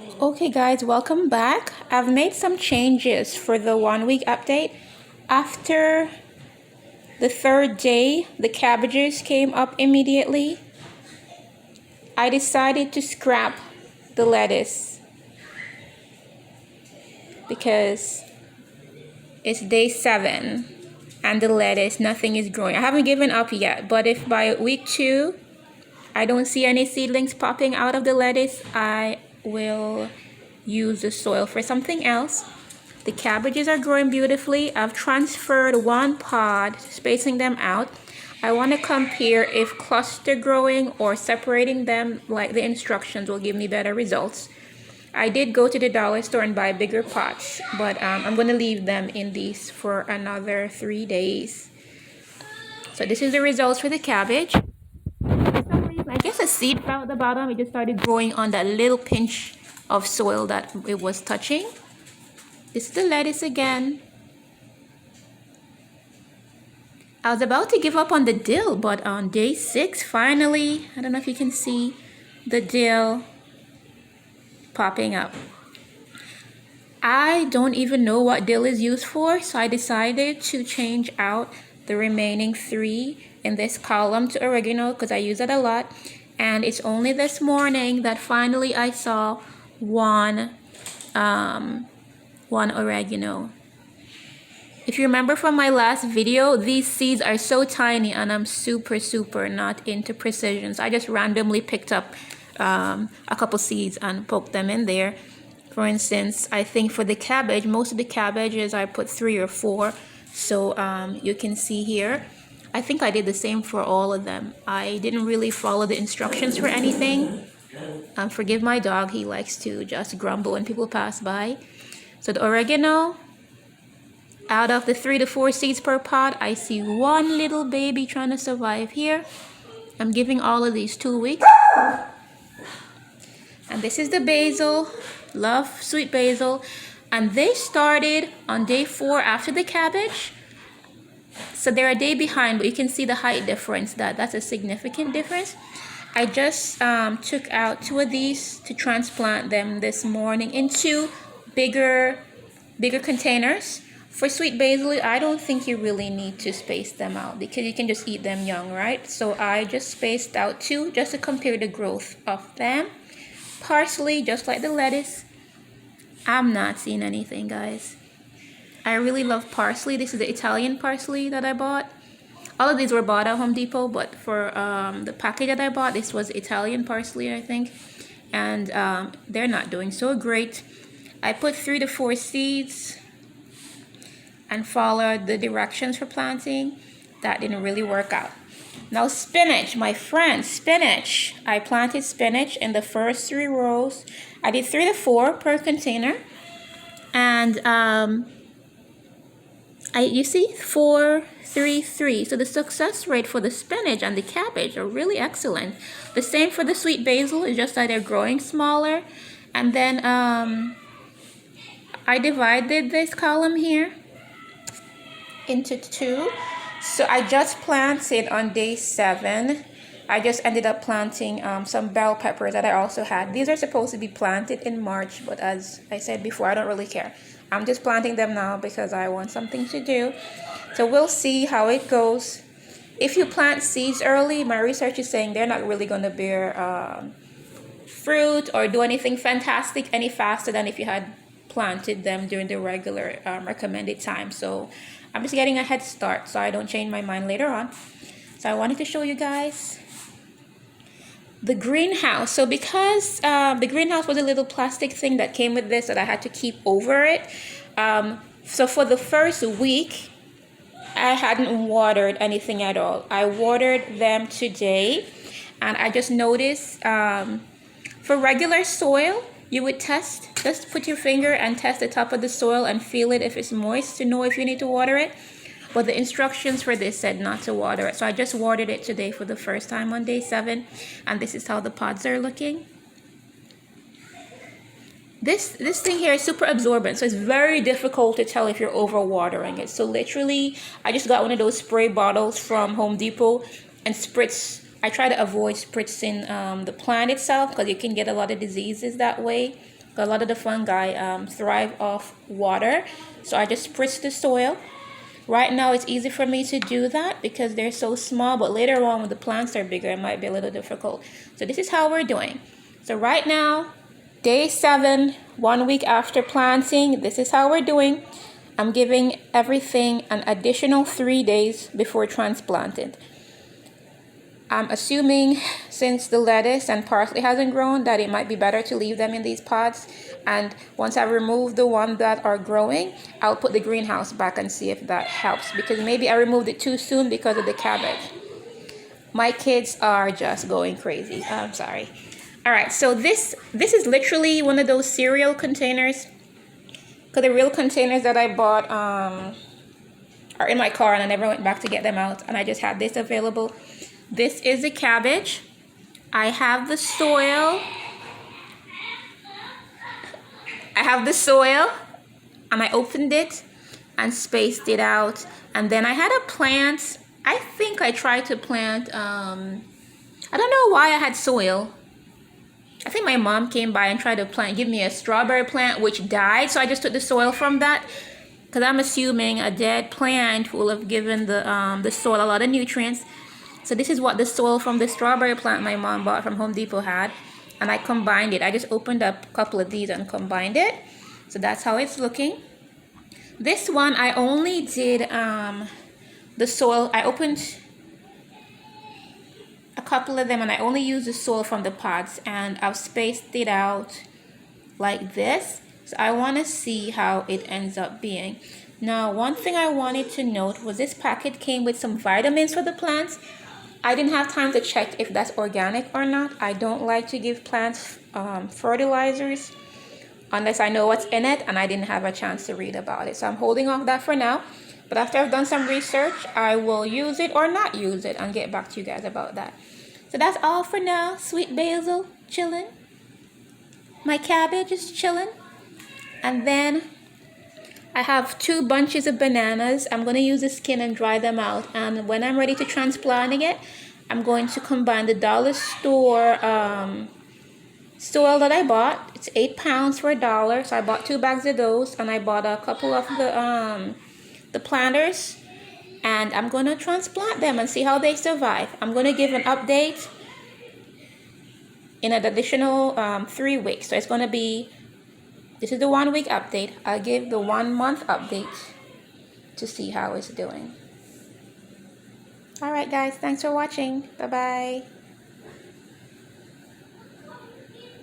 Okay guys, welcome back. I've made some changes for the 1 week update. After the third day, the cabbages came up immediately. I decided to scrap the lettuce because it's day 7 and the lettuce, nothing is growing. I haven't given up yet, but if by week 2 I don't see any seedlings popping out of the lettuce, I will use the soil for something else. The cabbages are growing beautifully. I've transferred one pod, spacing them out. I want to compare if cluster growing or separating them like the instructions will give me better results. I did go to the dollar store and buy bigger pots, but I'm going to leave them in these for another 3 days. So this is the results for the cabbage. I guess a seed fell at the bottom. It just started growing on that little pinch of soil that it was touching. This is the lettuce again. I was about to give up on the dill, but on day 6, finally, I don't know if you can see the dill popping up. I don't even know what dill is used for, so I decided to change out the remaining 3 in this column to oregano because I use it a lot. And it's only this morning that finally I saw one oregano. If you remember from my last video, these seeds are so tiny and I'm super not into precision. So I just randomly picked up a couple seeds and poked them in there. For instance, I think for the cabbage, most of the cabbages I put 3 or 4. So you can see here, I think I did the same for all of them. I didn't really follow the instructions for anything. Forgive my dog, he likes to just grumble when people pass by. So the oregano, out of the 3 to 4 seeds per pot, I see one little baby trying to survive here. I'm giving all of these 2 weeks. And this is the basil. Love sweet basil. And they started on day 4 after the cabbage. So they're a day behind, but you can see the height difference. That's a significant difference. I just took out 2 of these to transplant them this morning into bigger containers. For sweet basil, I don't think you really need to space them out because you can just eat them young, right? So I just spaced out 2 just to compare the growth of them. Parsley, just like the lettuce, I'm not seeing anything, guys. I really love parsley. This is the Italian parsley that I bought. All of these were bought at Home Depot, but for the package that I bought, this was Italian parsley, I think. And they're not doing so great. I put 3 to 4 seeds and followed the directions for planting. That didn't really work out. Now spinach, my friend, spinach. I planted spinach in the first 3 rows. I did 3 to 4 per container. And you see 4, 3, 3. So the success rate for the spinach and the cabbage are really excellent. The same for the sweet basil, it's just that they're growing smaller. And then I divided this column here into 2. So I just planted on day 7. I just ended up planting some bell peppers that I also had. These are supposed to be planted in March, but as I said before, I don't really care. I'm just planting them now because I want something to do. So we'll see how it goes. If you plant seeds early, my research is saying they're not really going to bear fruit or do anything fantastic any faster than if you had planted them during the regular recommended time. So I'm just getting a head start so I don't change my mind later on. So I wanted to show you guys the greenhouse. So because the greenhouse was a little plastic thing that came with this that I had to keep over it. So for the first week, I hadn't watered anything at all. I watered them today. And I just noticed for regular soil, you would just put your finger and test the top of the soil and feel it if it's moist to know if you need to water it. But the instructions for this said not to water it. So I just watered it today for the first time on day 7. And this is how the pods are looking. This thing here is super absorbent. So it's very difficult to tell if you're overwatering it. So literally, I just got one of those spray bottles from Home Depot and spritz. I try to avoid spritzing the plant itself because you can get a lot of diseases that way. A lot of the fungi thrive off water. So I just spritz the soil. Right now it's easy for me to do that because they're so small, but later on when the plants are bigger, it might be a little difficult. So this is how we're doing. So right now, day 7, 1 week after planting, this is how we're doing. I'm giving everything an additional 3 days before transplanted. I'm assuming since the lettuce and parsley hasn't grown that it might be better to leave them in these pots. And once I remove the ones that are growing, I'll put the greenhouse back and see if that helps. Because maybe I removed it too soon because of the cabbage. My kids are just going crazy. I'm sorry. All right, so this is literally one of those cereal containers. Because the real containers that I bought are in my car and I never went back to get them out. And I just had this available. This is a cabbage. I have the soil. And I opened it and spaced it out. And then I had a plant. I think I tried to plant, I don't know why I had soil. I think my mom came by and tried to give me a strawberry plant, which died. So I just took the soil from that. Because I'm assuming a dead plant will have given the soil a lot of nutrients. So this is what the soil from the strawberry plant my mom bought from Home Depot had. And I combined it. I just opened up a couple of these and combined it. So that's how it's looking. This one, I only did the soil. I opened a couple of them and I only used the soil from the pots. And I've spaced it out like this. So I want to see how it ends up being. Now, one thing I wanted to note was this packet came with some vitamins for the plants. I didn't have time to check if that's organic or not. I don't like to give plants fertilizers unless I know what's in it, and I didn't have a chance to read about it. So I'm holding off that for now. But after I've done some research, I will use it or not use it and get back to you guys about that. So that's all for now. Sweet basil, chilling. My cabbage is chilling. And then I have 2 bunches of bananas. I'm going to use the skin and dry them out. And when I'm ready to transplant it, I'm going to combine the dollar store soil that I bought. It's 8 pounds for $1. So I bought 2 bags of those. And I bought a couple of the planters. And I'm going to transplant them and see how they survive. I'm going to give an update in an additional 3 weeks. So it's going to be... This is the 1 week update. I'll give the 1 month update to see how it's doing. All right, guys. Thanks for watching. Bye-bye.